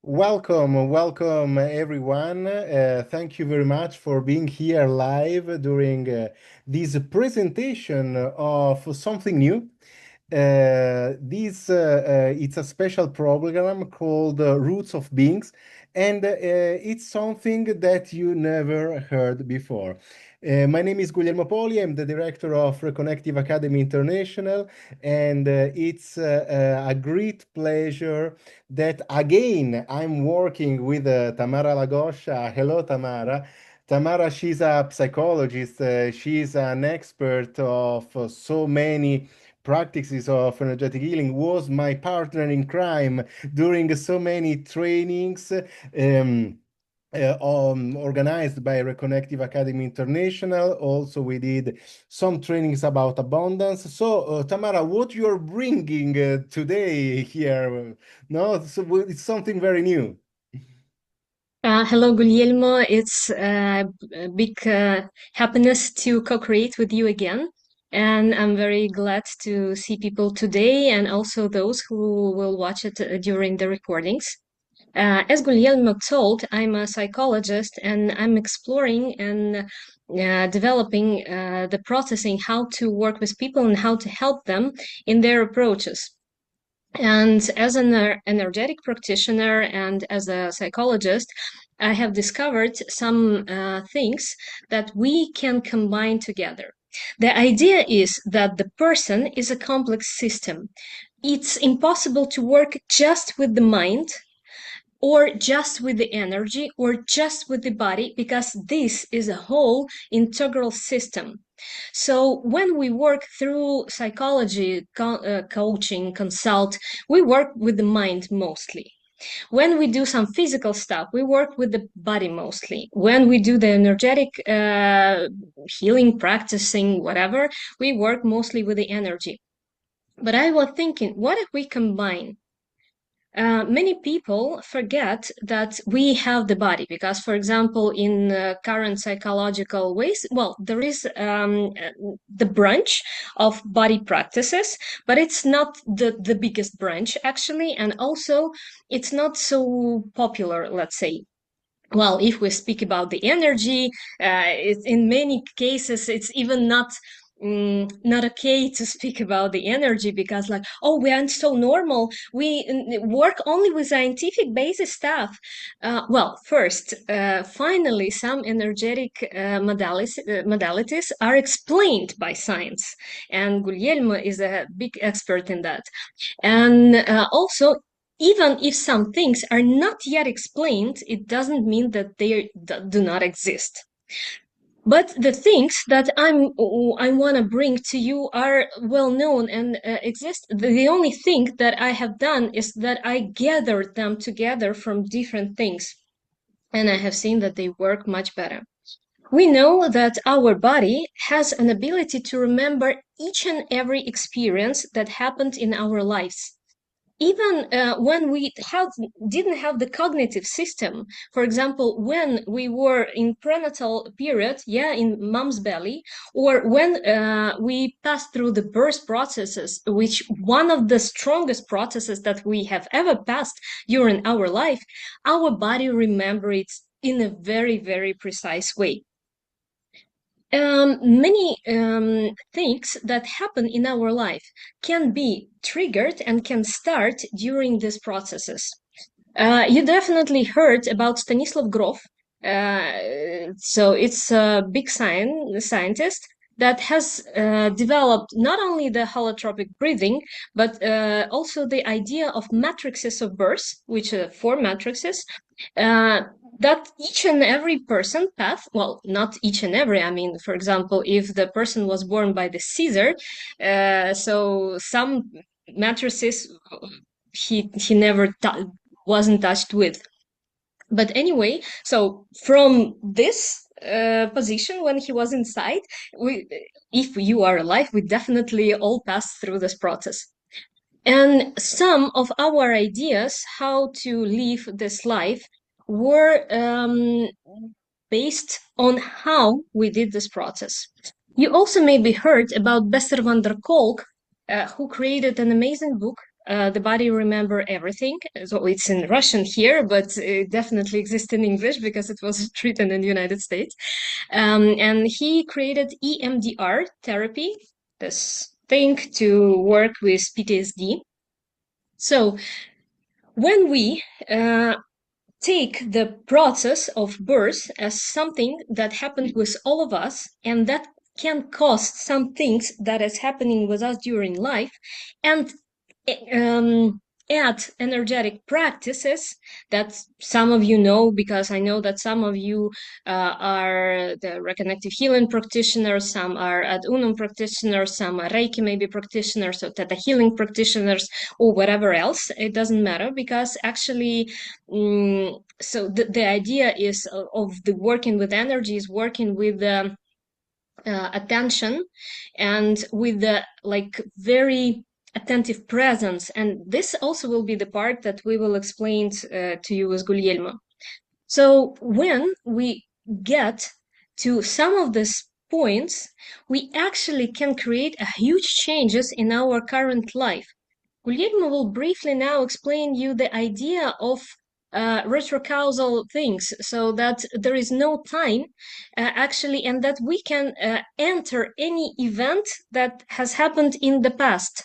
Welcome everyone. Thank you very much for being here live during this presentation of something new. It's a special program called Roots of Beings, and it's something that you never heard before. My name is Guglielmo Poli. I'm the director of Reconnective Academy International, and it's a great pleasure that again I'm working with Tamara Lagosha. Hello, Tamara. Tamara, she's a psychologist. She's an expert of so many practices of energetic healing, was my partner in crime during so many trainings organized by Reconnective Academy International. Also, we did some trainings about abundance. So, Tamara, what you're bringing today here, no, so it's something very new. Hello, Guglielmo. It's a big happiness to co-create with you again. And I'm very glad to see people today and also those who will watch it during the recordings. As Guglielmo told, I'm a psychologist and I'm exploring and developing the processing, how to work with people and how to help them in their approaches. And as an energetic practitioner and as a psychologist, I have discovered some things that we can combine together. The idea is that the person is a complex system. It's impossible to work just with the mind or just with the energy or just with the body because this is a whole integral system. So when we work through psychology, coaching, consult, we work with the mind mostly. When we do some physical stuff, we work with the body mostly. When we do the energetic healing, practicing, whatever, we work mostly with the energy. But I was thinking, what if we combine? Many people forget that we have the body because, for example, in current psychological ways, well, there is the branch of body practices, but it's not the biggest branch actually, and also it's not so popular, let's say. Well, if we speak about the energy, in many cases, it's even not okay to speak about the energy because like, oh, we aren't so normal, we work only with scientific basis stuff. Well, first, finally some energetic modalities are explained by science, and Guglielmo is a big expert in that. And also, even if some things are not yet explained, it doesn't mean that they do not exist. But the things that I want to bring to you are well known and exist. The only thing that I have done is that I gathered them together from different things, and I have seen that they work much better. We know that our body has an ability to remember each and every experience that happened in our lives. Even when we didn't have the cognitive system, for example, when we were in prenatal period, yeah, in mom's belly, or when we passed through the birth processes, which one of the strongest processes that we have ever passed during our life, our body remembers it in a very, very precise way. Many things that happen in our life can be triggered and can start during these processes. You definitely heard about Stanislav Grof. So it's a big scientist that has developed not only the holotropic breathing, but also the idea of matrices of birth, which are four matrices, uh, that each and every person path, well, not each and every, I mean, for example, if the person was born by the Caesar, so some matrices he never wasn't touched with. But anyway, so from this position when he was inside, we, if you are alive, we definitely all pass through this process. And some of our ideas how to live this life were based on how we did this process. You also maybe heard about Bessel van der Kolk, who created an amazing book. the body remember everything. So it's in Russian here, but it definitely exists in English because it was written in the United States. And he created EMDR therapy, this thing to work with PTSD. So when we take the process of birth as something that happened with all of us and that can cause some things that is happening with us during life, and um, add energetic practices that some of you know, because I know that some of you are the Reconnective healing practitioners, some are Ad Unum practitioners, some are Reiki maybe practitioners, or Theta healing practitioners, or whatever else. It doesn't matter, because actually, so the idea is of the working with energy is working with attention and with the like very attentive presence. And this also will be the part that we will explain to you with Guglielmo. So when we get to some of these points, we actually can create a huge changes in our current life. Guglielmo will briefly now explain you the idea of retrocausal things, so that there is no time actually, and that we can enter any event that has happened in the past.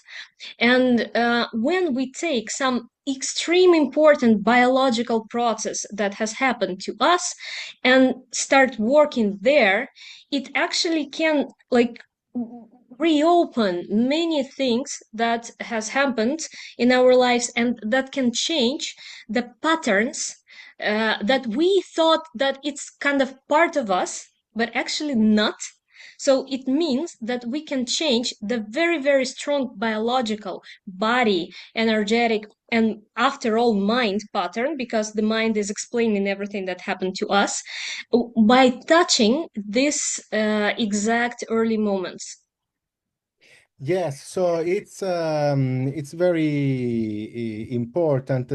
And when we take some extreme important biological process that has happened to us and start working there, it actually can like reopen many things that has happened in our lives, and that can change the patterns that we thought that it's kind of part of us, but actually not. So it means that we can change the very, very strong biological body, energetic, and after all, mind pattern, because the mind is explaining everything that happened to us, by touching these exact early moments. Yes, so it's very important.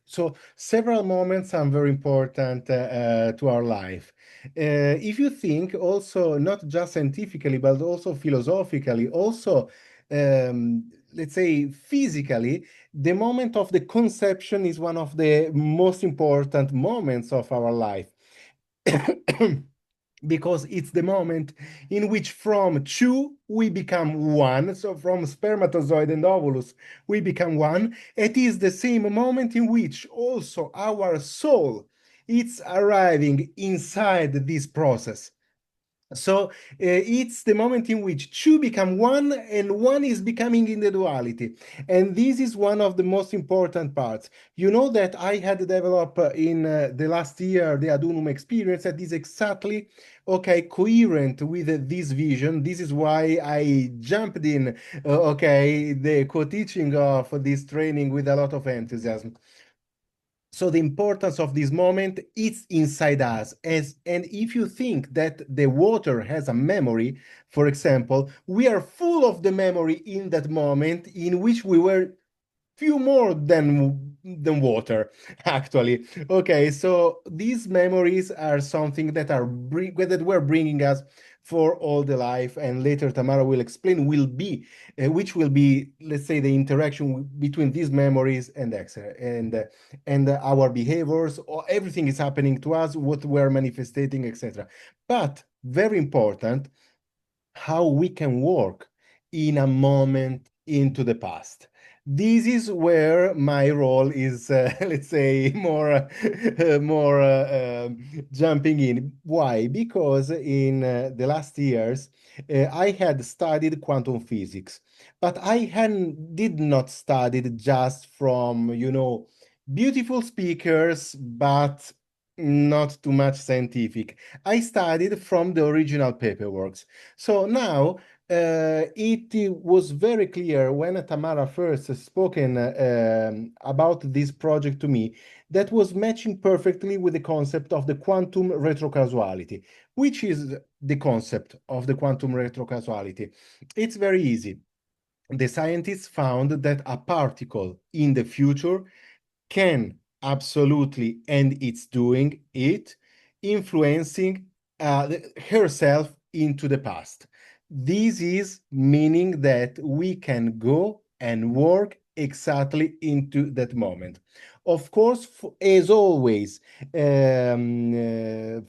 So several moments are very important to our life. If you think also not just scientifically but also philosophically, also let's say physically, the moment of the conception is one of the most important moments of our life. Because it's the moment in which from two we become one. So from spermatozoid and ovulus we become one. It is the same moment in which also our soul is arriving inside this process. So it's the moment in which two become one and one is becoming in the duality. And this is one of the most important parts. You know that I had developed in the last year the Ad Unum experience that is exactly okay coherent with this vision. This is why I jumped in okay the co-teaching of this training with a lot of enthusiasm. So the importance of this moment is inside us. And if you think that the water has a memory, for example, we are full of the memory in that moment in which we were few more than water actually. Okay, so these memories are something that that were bringing us for all the life, and later Tamara will explain will be which will be, let's say, the interaction between these memories and and our behaviors, or everything is happening to us, what we're manifesting, etc. But very important, how we can work in a moment into the past. This is where my role is, let's say, more jumping in. Why? Because in the last years, I had studied quantum physics, but I did not study it just from, beautiful speakers, but not too much scientific. I studied from the original paperworks. So now it was very clear when Tamara first spoken about this project to me, that was matching perfectly with the concept of the quantum retrocausality. Which is the concept of the quantum retrocausality? It's very easy. The scientists found that a particle in the future can absolutely, and it's doing it, influencing herself into the past. This is meaning that we can go and work exactly into that moment. Of course, as always,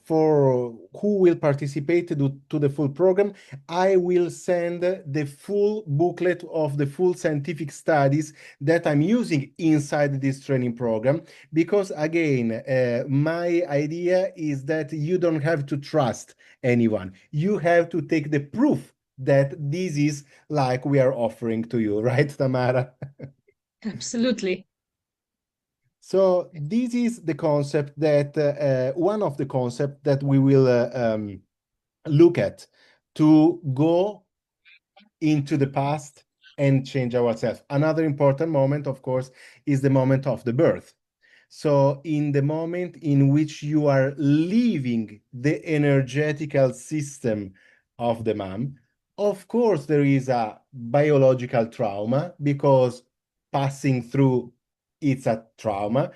for who will participate to the full program, I will send the full booklet of the full scientific studies that I'm using inside this training program. Because again, my idea is that you don't have to trust anyone. You have to take the proof that this is like we are offering to you, right, Tamara? Absolutely. So this is the concept that one of the concepts that we will look at to go into the past and change ourselves. Another important moment, of course, is the moment of the birth. So in the moment in which you are leaving the energetical system of the mom, of course, there is a biological trauma because passing through it's a trauma.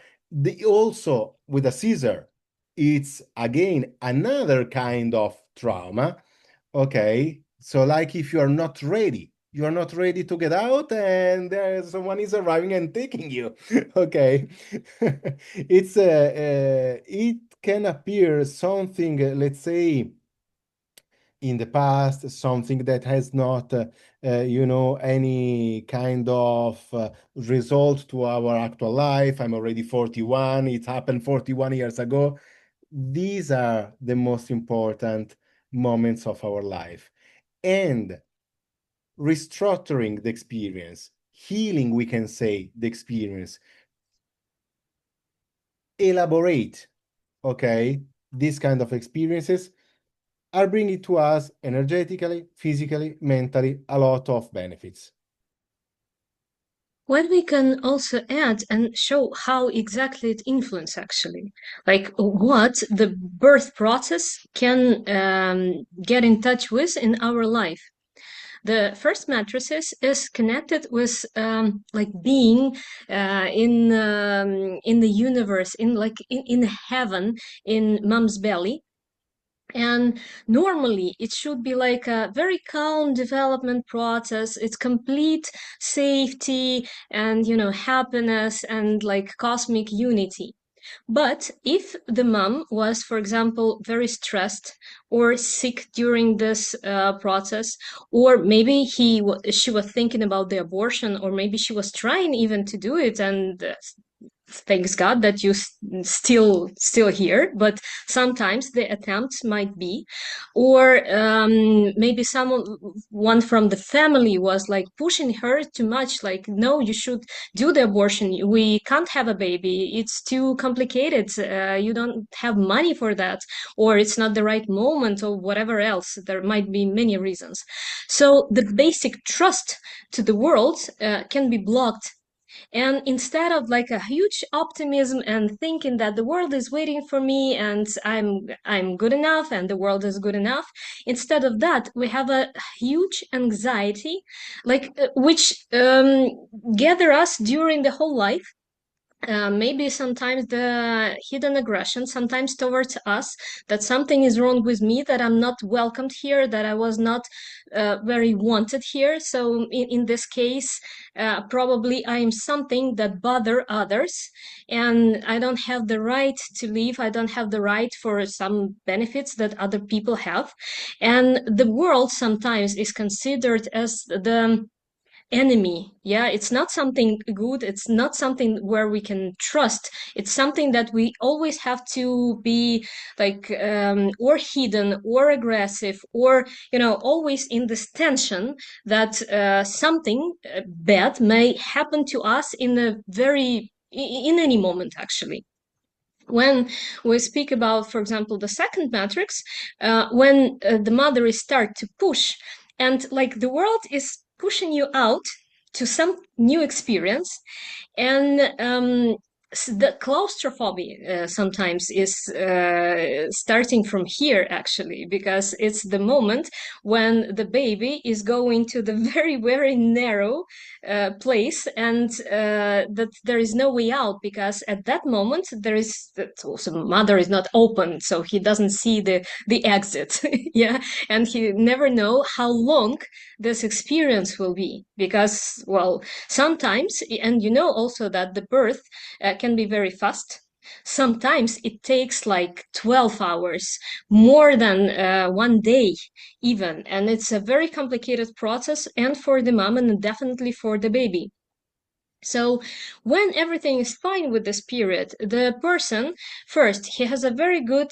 Also, with a Caesar, it's again another kind of trauma. Okay, so like if you are not ready to get out, and someone is arriving and taking you. Okay, it can appear something, let's say, in the past, something that has not, any kind of result to our actual life. I'm already 41. It happened 41 years ago. These are the most important moments of our life. And restructuring the experience, healing, we can say, the experience, elaborate, okay, these kind of experiences are bringing to us energetically, physically, mentally, a lot of benefits. What we can also add and show how exactly it influences actually, like what the birth process can get in touch with in our life. The first matrices is connected with like being in the universe, in heaven, in mom's belly. And normally it should be like a very calm development process. It's complete safety and, happiness and like cosmic unity. But if the mom was, for example, very stressed or sick during this process, or maybe she was thinking about the abortion, or maybe she was trying even to do it, and thanks God that you still here. But sometimes the attempts might be, or maybe someone from the family was like pushing her too much, like, no, you should do the abortion, we can't have a baby, it's too complicated, you don't have money for that, or it's not the right moment, or whatever else. There might be many reasons. So the basic trust to the world can be blocked, and instead of like a huge optimism and thinking that the world is waiting for me and I'm good enough and the world is good enough, instead of that, we have a huge anxiety, like which gather us during the whole life. Maybe sometimes the hidden aggression, sometimes towards us, that something is wrong with me, that I'm not welcomed here, that I was not very wanted here. So in this case, probably I am something that bother others, and I don't have the right to live. I don't have the right for some benefits that other people have. And the world sometimes is considered as the enemy. Yeah, it's not something good, it's not something where we can trust. It's something that we always have to be like or hidden or aggressive, or always in this tension that something bad may happen to us in a very in any moment actually. When we speak about, for example, the second matrix, when the mother is start to push, and like the world is pushing you out to some new experience, and the claustrophobia sometimes is starting from here, actually, because it's the moment when the baby is going to the very, very narrow place, and that there is no way out, because at that moment there is also mother is not open, so he doesn't see the exit. Yeah, and he never know how long this experience will be, because, well, sometimes, and you know also that the birth can be very fast. Sometimes it takes like 12 hours, more than 1 day even. And it's a very complicated process, and for the mom and definitely for the baby. So when everything is fine with this period, the person, first, he has a very good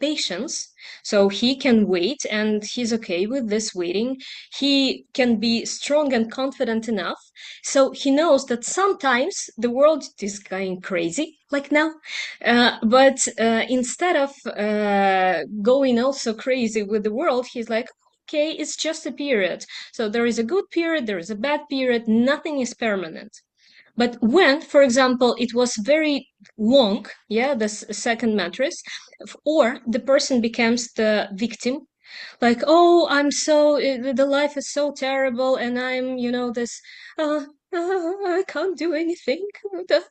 patience. So he can wait and he's okay with this waiting. He can be strong and confident enough. So he knows that sometimes the world is going crazy, like now. But instead of going also crazy with the world, he's like, okay, it's just a period. So there is a good period, there is a bad period, nothing is permanent. But when, for example, it was very long, yeah, the second mattress, or the person becomes the victim, like, oh, I'm so, the life is so terrible, and I'm, this, uh, I can't do anything.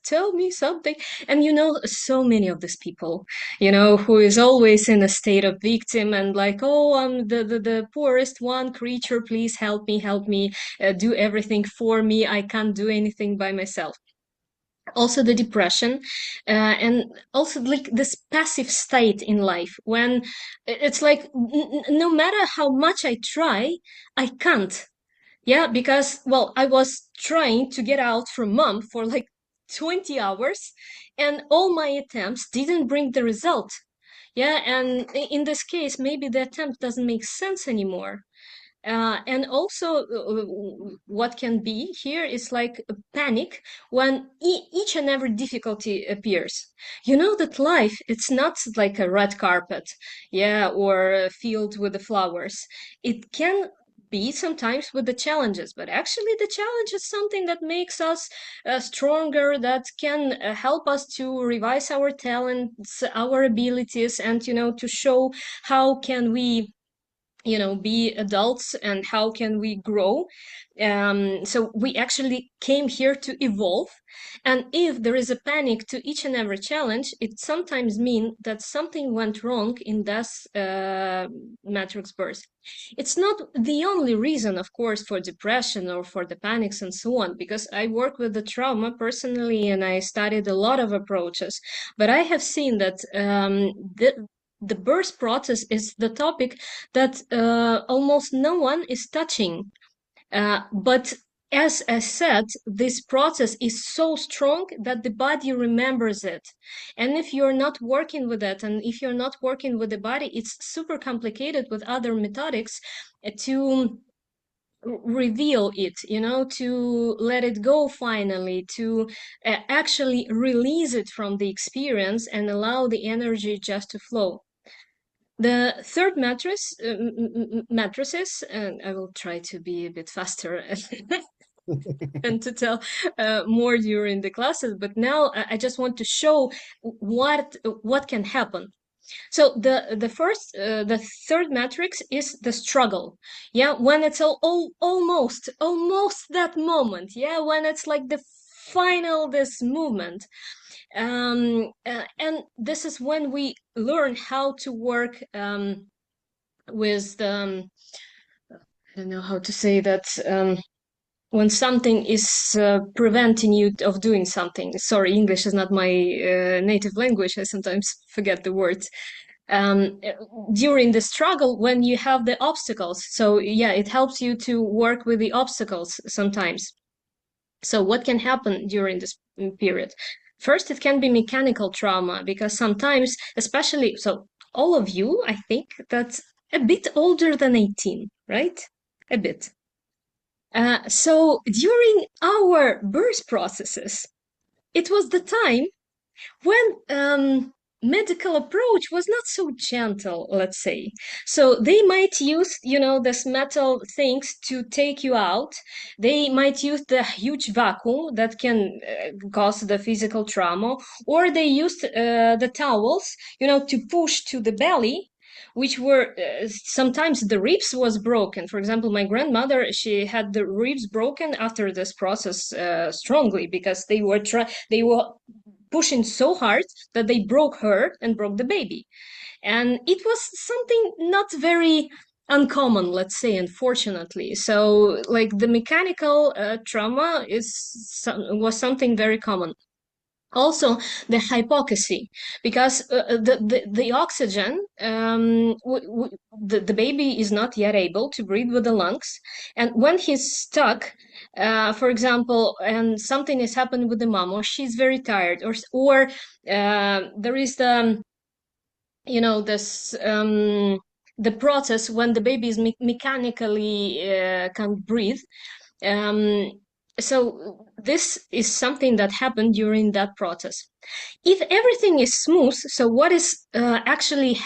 Tell me something. And so many of these people, who is always in a state of victim and like, oh, I'm the poorest one creature. Please help me, do everything for me. I can't do anything by myself. Also the depression, and also like this passive state in life when it's like no matter how much I try, I can't. Yeah, because, well, I was trying to get out from mom for like 20 hours, and all my attempts didn't bring the result. Yeah, and in this case maybe the attempt doesn't make sense anymore. And also, what can be here is like a panic when each and every difficulty appears. You know that life, it's not like a red carpet, yeah, or a field with the flowers. It can be sometimes with the challenges, but actually the challenge is something that makes us stronger, that can help us to revise our talents, our abilities, and to show how can we be adults and how can we grow. So we actually came here to evolve, and if there is a panic to each and every challenge, it sometimes means that something went wrong in this matrix birth. It's not the only reason, of course, for depression or for the panics and so on, because I work with the trauma personally and I studied a lot of approaches, but I have seen that the birth process is the topic that almost no one is touching. But as I said, this process is so strong that the body remembers it. And if you're not working with it, and if you're not working with the body, it's super complicated with other methodics to reveal it, to let it go finally, to actually release it from the experience and allow the energy just to flow. The third matrices, and I will try to be a bit faster and to tell more during the classes. But now I just want to show what can happen. So the third matrix is the struggle. Yeah, when it's almost that moment. Yeah, when it's like the final this movement, and this is when we learn how to work with the I don't know how to say that, when something is preventing you of doing something. Sorry, English is not my native language. I sometimes forget the words. During the struggle, when you have the obstacles, so yeah, it helps you to work with the obstacles sometimes. So what can happen during this period? First, it can be mechanical trauma, because sometimes, especially, so all of you, I think that's a bit older than 18, right? A bit. So during our birth processes, it was the time when medical approach was not so gentle, let's say. So they might use, this metal things to take you out. They might use the huge vacuum that can cause the physical trauma, or they used the towels, to push to the belly, which were sometimes the ribs was broken. For example, my grandmother, she had the ribs broken after this process strongly, because they were pushing so hard that they broke her and broke the baby. And it was something not very uncommon, let's say, unfortunately. So, like, the mechanical trauma was something very common. Also, the hypoxia, because the oxygen, the baby is not yet able to breathe with the lungs. And when he's stuck, for example, and something has happened with the mom, or she's very tired, or there is this the process when the baby is mechanically can't breathe. um, so this is something that happened during that process. If everything is smooth, so what is actually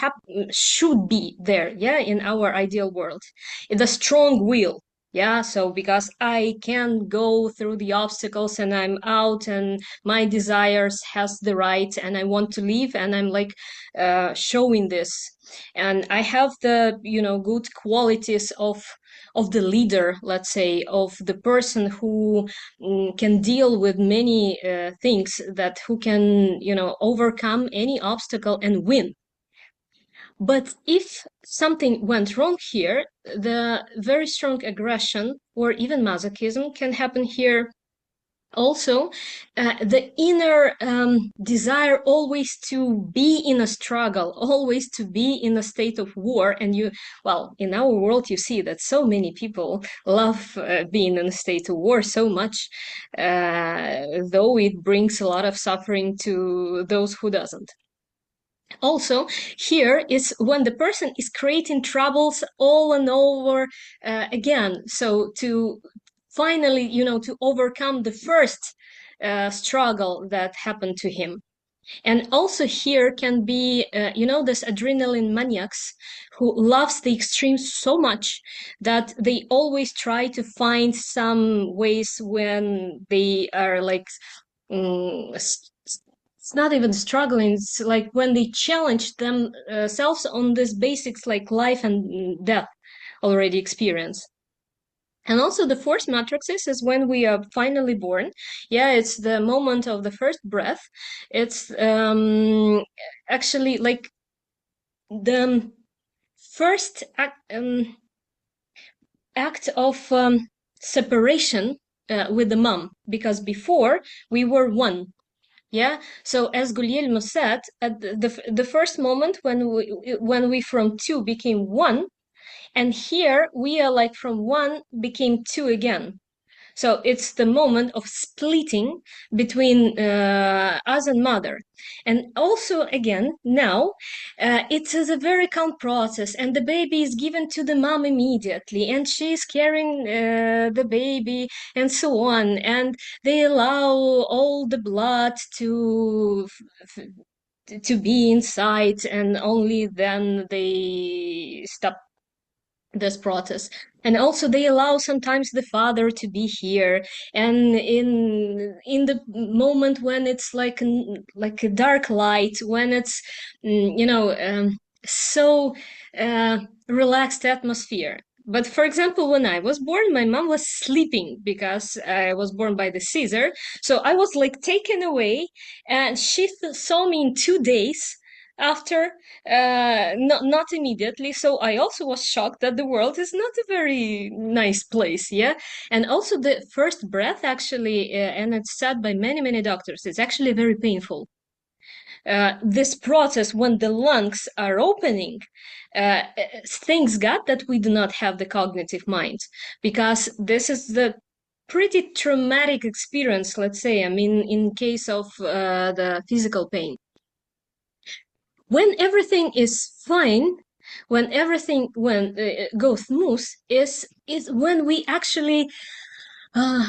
should be there, yeah, in our ideal world, the strong will. Yeah, so because I can go through the obstacles and I'm out and my desires has the right and I want to leave, and I'm like showing this, and I have the good qualities of the leader, let's say, of the person who can deal with many things, that who can overcome any obstacle and win. But if something went wrong here, the very strong aggression or even masochism can happen here also. The inner desire always to be in a struggle, always to be in a state of war. And well, in our world, you see that so many people love being in a state of war so much, though it brings a lot of suffering to those who doesn't. Also, here is when the person is creating troubles all and over again. So to finally, to overcome the first struggle that happened to him. And also here can be, this adrenaline maniacs who loves the extremes so much that they always try to find some ways when they are like, it's not even struggling. It's like when they challenge themselves on these basics like life and death already experience. And also the fourth matrices is when we are finally born. Yeah, it's the moment of the first breath. It's actually like the first act of separation with the mom, because before we were one. Yeah. So as Guglielmo said, at the first moment when we from two became one, and here we are like from one became two again. So it's the moment of splitting between us and mother. And also, again, now it is a very calm process, and the baby is given to the mom immediately, and she's carrying the baby, and so on. And they allow all the blood to be inside, and only then they stop this process. And also they allow sometimes the father to be here, and in the moment when it's like a dark light, when it's so uh, relaxed atmosphere. But for example, when I was born, my mom was sleeping because I was born by the Caesar. So I was like taken away, and she saw me in 2 days after, not immediately. So I also was shocked that the world is not a very nice place. Yeah. And also the first breath actually, and it's said by many doctors, it's actually very painful. This process when the lungs are opening, thanks God that we do not have the cognitive mind, because this is the pretty traumatic experience, let's say, I mean, in case of the physical pain. When everything is fine, when everything goes smooth, is when we actually uh,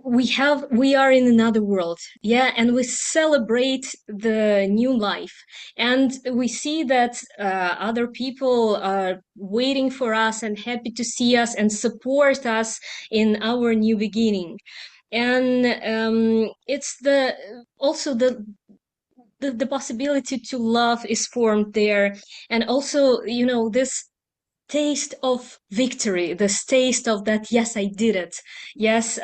we are in another world, yeah, and we celebrate the new life, and we see that other people are waiting for us and happy to see us and support us in our new beginning. And it's the also the possibility to love is formed there, and also, you know, this taste of victory, this taste of that, yes, I did it. Yes,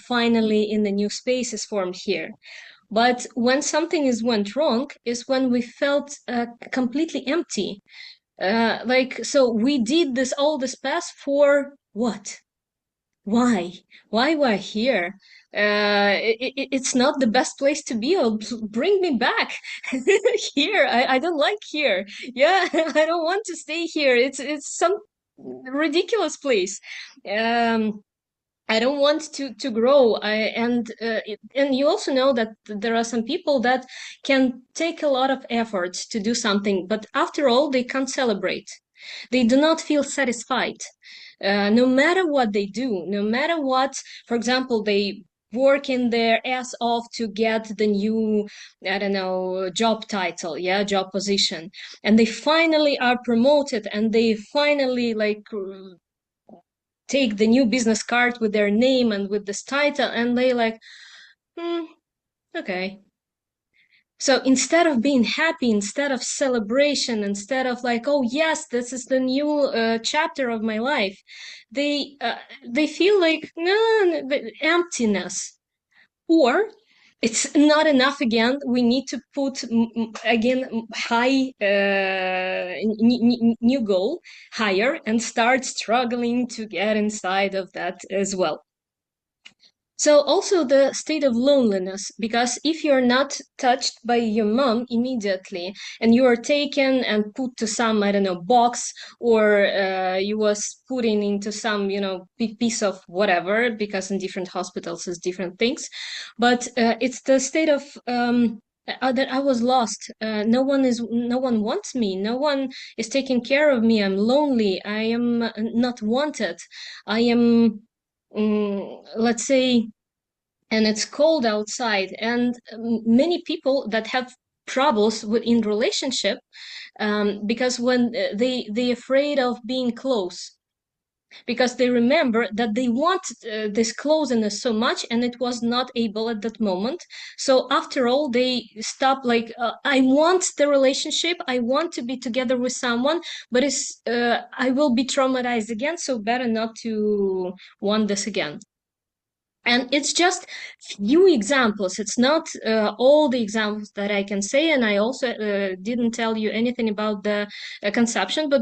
finally in the new space is formed here. But when something is went wrong is when we felt completely empty. Like, so we did this all this past for what? Why? Why we're here? It's not the best place to be. Oh, bring me back here. I don't like here. Yeah, I don't want to stay here. It's some ridiculous place. Um, I don't want to grow. And you also know that there are some people that can take a lot of effort to do something, but after all, they can't celebrate. They do not feel satisfied. No matter what they do, no matter what, for example, they working their ass off to get the new, I don't know, job title, yeah, job position, and they finally are promoted, and they finally like take the new business card with their name and with this title, and they like, hmm, okay. So instead of being happy, instead of celebration, instead of like, oh yes, this is the new chapter of my life, they feel like no, the emptiness, or it's not enough again. We need to put again high new goal higher and start struggling to get inside of that as well. So also the state of loneliness, because if you're not touched by your mom immediately and you are taken and put to some, I don't know, box, or you was put into some, you know, piece of whatever, because in different hospitals is different things. But it's the state of that I was lost. No one wants me. No one is taking care of me. I'm lonely. I am not wanted. I am, let's say, and it's cold outside, and many people that have troubles in relationship, because when they afraid of being close, because they remember that they want this closeness so much and it was not able at that moment. So after all, they stop like, I want the relationship, I want to be together with someone, but it's I will be traumatized again, so better not to want this again. And it's just few examples. It's not all the examples that I can say. And I also didn't tell you anything about the conception, but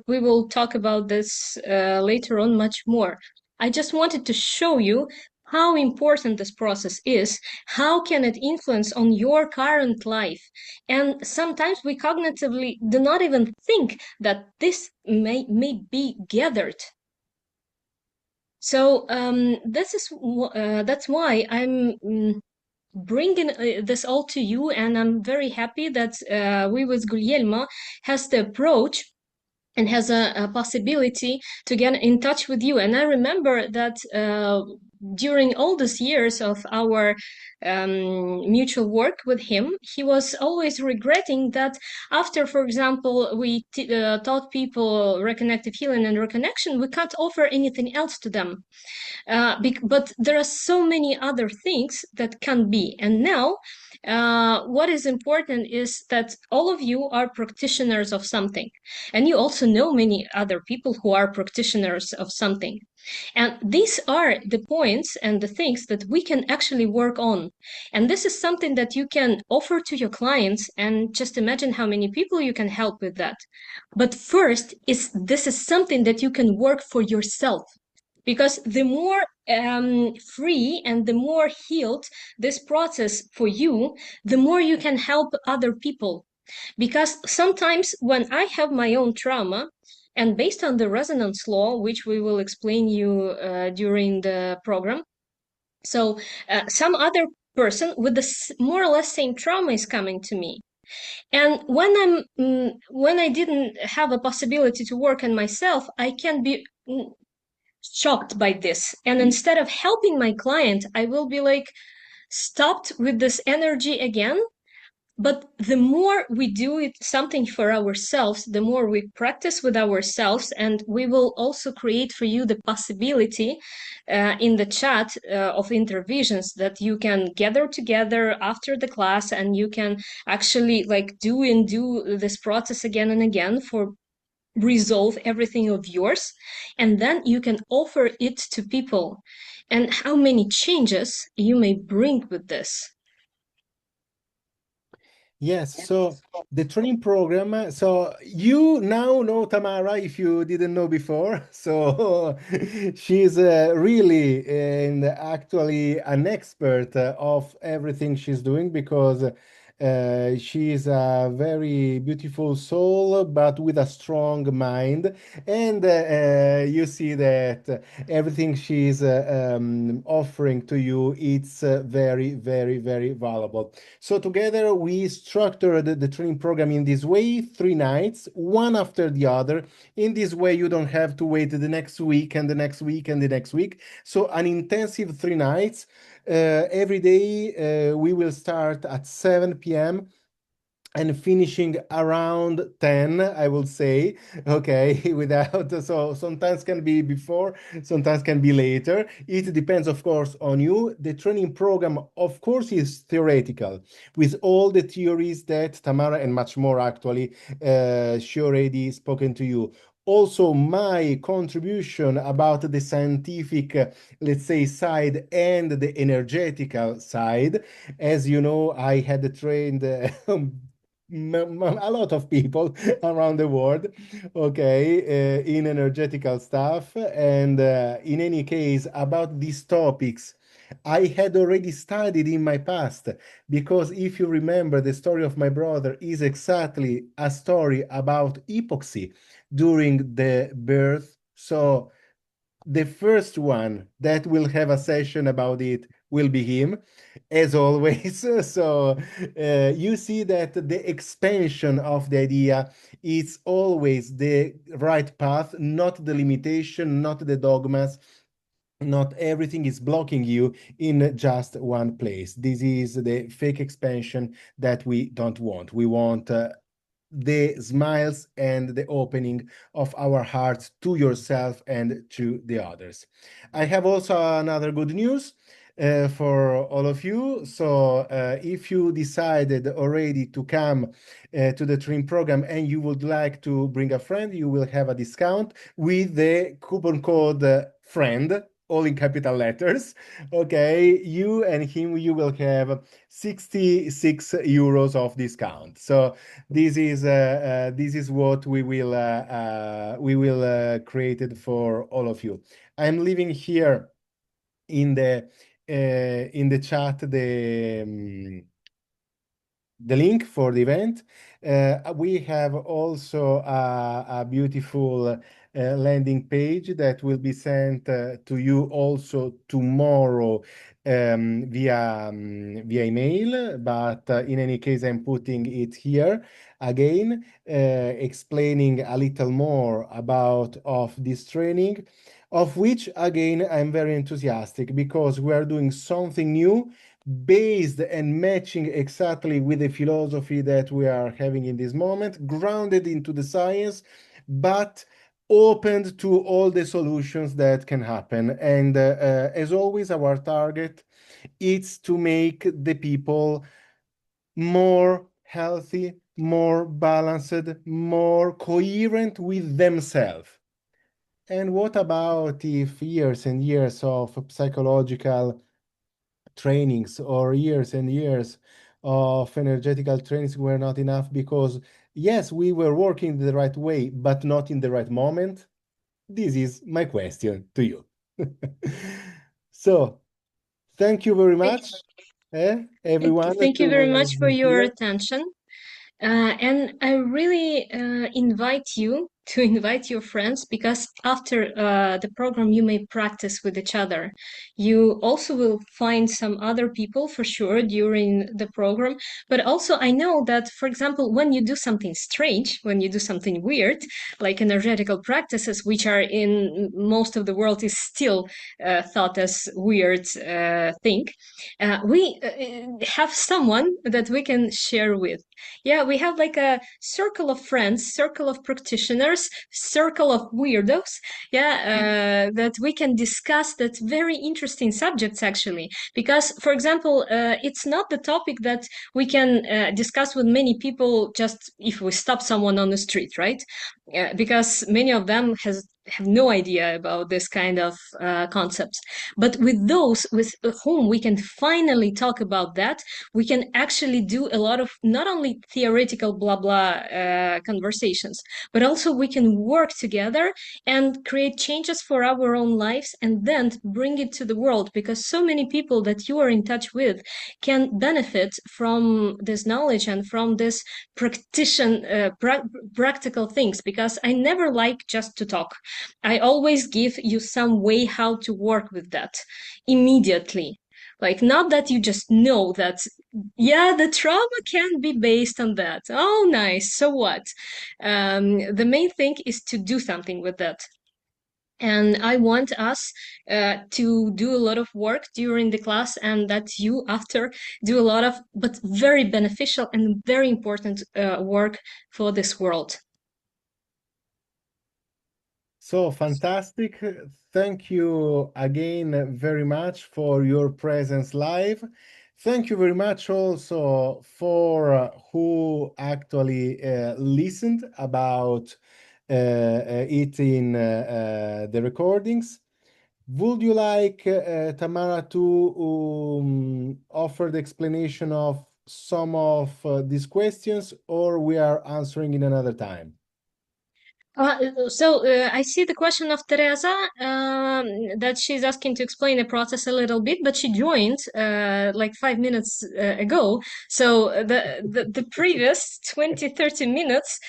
we will talk about this later on much more. I just wanted to show you how important this process is, how can it influence on your current life. And sometimes we cognitively do not even think that this may be gathered. So that's why I'm bringing this all to you, and I'm very happy that we with Guglielmo has the approach and has a possibility to get in touch with you. And I remember that during all these years of our mutual work with him, he was always regretting that after, for example, we taught people reconnective healing and reconnection, we can't offer anything else to them. But there are so many other things that can be. And now, what is important is that all of you are practitioners of something, and you also know many other people who are practitioners of something. And these are the points and the things that we can actually work on. And this is something that you can offer to your clients, and just imagine how many people you can help with that. But first, this is something that you can work for yourself, because the more free and the more healed this process for you, the more you can help other people. Because sometimes when I have my own trauma, and based on the resonance law, which we will explain you during the program, so some other person with the more or less same trauma is coming to me, and when I didn't have a possibility to work on myself, I can be shocked by this. And instead of helping my client, I will be like stopped with this energy again. But the more we do it something for ourselves, the more we practice with ourselves, and we will also create for you the possibility in the chat of intervisions that you can gather together after the class, and you can actually like do this process again and again for resolve everything of yours, and then you can offer it to people, and how many changes you may bring with this. Yes, so the training program, so you now know Tamara if you didn't know before. So she's really and actually an expert of everything she's doing because she's a very beautiful soul, but with a strong mind. And you see that everything she's offering to you, it's very, very, very valuable. So together we structured the training program in this way, 3 nights, one after the other. In this way, you don't have to wait the next week and the next week and the next week. So an intensive 3 nights. Every day we will start at 7 p.m. and finishing around 10, I will say. Okay, without, so sometimes can be before, sometimes can be later. It depends, of course, on you. The training program, of course, is theoretical with all the theories that Tamara and much more actually she already spoken to you. Also, my contribution about the scientific, let's say, side and the energetical side. As you know, I had trained a lot of people around the world, okay, in energetical stuff. And in any case, about these topics, I had already studied in my past, because if you remember, the story of my brother is exactly a story about epoxy during the birth. So the first one that will have a session about it will be him, as always. So you see that the expansion of the idea is always the right path, not the limitation, not the dogmas. Not everything is blocking you in just one place. This is the fake expansion that we don't want. We want the smiles and the opening of our hearts to yourself and to the others. I have also another good news for all of you. So if you decided already to come to the training program and you would like to bring a friend, you will have a discount with the coupon code FRIEND, all in capital letters. Okay, you and him, you will have 66 euros of discount. So this is what we will create it for all of you. I'm leaving here in the chat the link for the event. We have also a beautiful landing page that will be sent to you also tomorrow via email. But in any case, I'm putting it here again, explaining a little more about of this training, of which again I'm very enthusiastic because we are doing something new based and matching exactly with the philosophy that we are having in this moment, grounded into the science, but opened to all the solutions that can happen. And as always, our target is to make the people more healthy, more balanced, more coherent with themselves. And what about if years and years of psychological trainings or years and years of energetical trainings were not enough? Because yes, we were working the right way, but not in the right moment. This is my question to you. So thank you very Thank much, everyone, thank you very to much for be your here. attention. And I really invite you to invite your friends, because after the program you may practice with each other. You also will find some other people for sure during the program, but also I know that, for example, when you do something strange, when you do something weird, like energetical practices, which are in most of the world is still thought as weird thing, we have someone that we can share with. Yeah, we have like a circle of friends, circle of practitioners, circle of weirdos, yeah, that we can discuss that very interesting subjects actually. Because, for example, it's not the topic that we can discuss with many people just if we stop someone on the street, right? Because many of them have no idea about this kind of concepts. But with those with whom we can finally talk about that, we can actually do a lot of not only theoretical blah blah conversations, but also we can work together and create changes for our own lives and then bring it to the world, because so many people that you are in touch with can benefit from this knowledge and from this practical things, because I never like just to talk. I always give you some way how to work with that immediately. Like, not that you just know that, yeah, the trauma can be based on that. Oh, nice. So what? The main thing is to do something with that. And I want us to do a lot of work during the class, and that you after do a lot of, but very beneficial and very important work for this world. So fantastic. Thank you again very much for your presence live. Thank you very much also for who actually listened about it in the recordings. Would you like Tamara to offer the explanation of some of these questions, or we are answering in another time? I see the question of Teresa, that she's asking to explain the process a little bit, but she joined like 5 minutes ago. So the previous 20, 30 minutes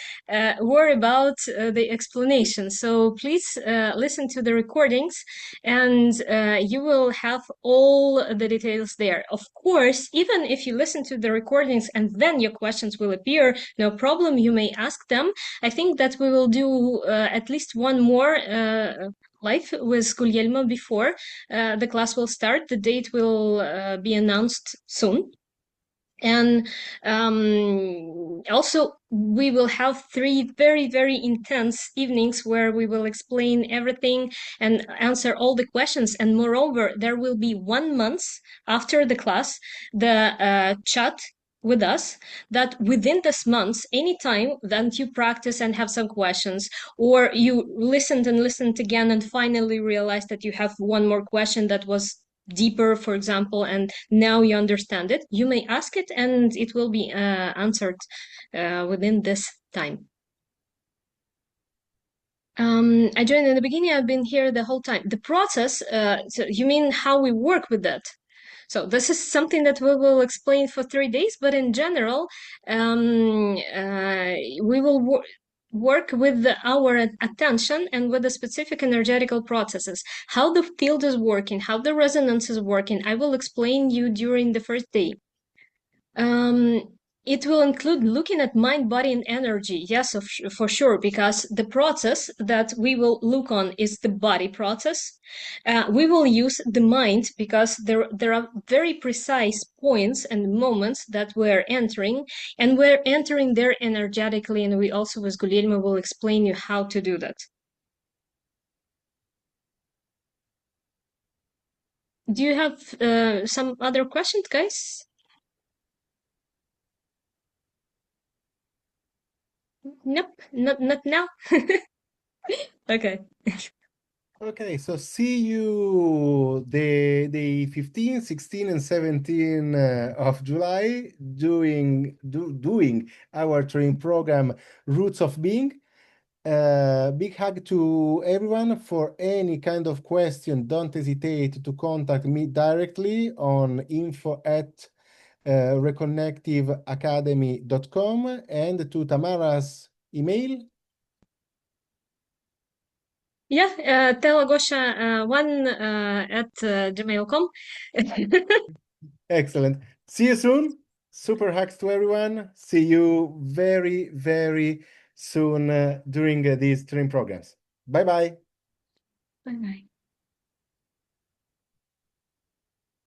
were about the explanation. So please listen to the recordings, and you will have all the details there. Of course, even if you listen to the recordings and then your questions will appear, no problem, you may ask them. I think that we will do at least one more live with Guglielmo before the class will start. The date will be announced soon. And also, we will have 3 very, very intense evenings where we will explain everything and answer all the questions. And moreover, there will be 1 month after the class, the chat with us, that within this month, anytime that you practice and have some questions, or you listened and listened again and finally realized that you have one more question that was deeper, for example, and now you understand it, you may ask it and it will be answered within this time. I joined in the beginning. I've been here the whole time. The process, so you mean how we work with that? So this is something that we will explain for 3 days, but in general, we will work with our attention and with the specific energetical processes, how the field is working, how the resonance is working. I will explain you during the first day. It will include looking at mind, body, and energy. Yes, for sure, because the process that we will look on is the body process. We will use the mind because there are very precise points and moments that we're entering, and we're entering there energetically. And we also, with Guglielmo, will explain you how to do that. Do you have some other questions, guys? Nope, not now. Okay. Okay, so see you the 15, 16, and 17 of July doing our training program Roots of Being. Big hug to everyone. For any kind of question, don't hesitate to contact me directly on info@reconnectiveacademy.com, and to Tamara's email. Yeah, telagosha1 at gmail.com. Excellent. See you soon. Super hacks to everyone. See you very, very soon during these training programs. Bye bye. Bye bye.